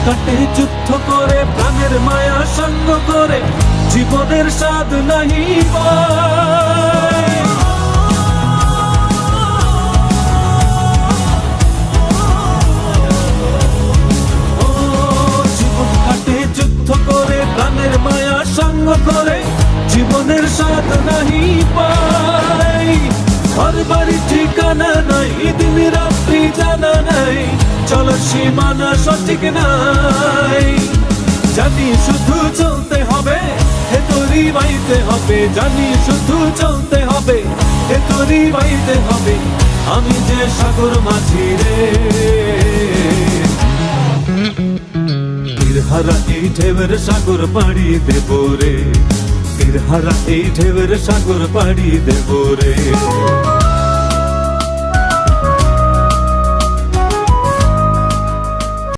কাটে যুদ্ধ করে প্রাণের মায়া সঙ্গ করে জীবনের স্বাদ নাহি পায়। ও জীবন কাটে যুদ্ধ করে প্রাণের মায়া সঙ্গ করে জীবনের স্বাদ নাহি পায়। ঘর বাড়ি ঠিকানা নাই, দিন রাত্রি জানা নাই, চলো সীমানা সঠিক নাই। জানি শুধু চলতে হবে, এ তোরই বাইতে হবে, জানি শুধু চলতে হবে, এ তোরই বাইতে হবে। আমি যে সাগর মাঝি রে, তীরহারা এই ঢেউয়ের সাগর পাড়ি দেব রে, তীরহারা এই ঢেউয়ের সাগর পাড়ি দেব রে।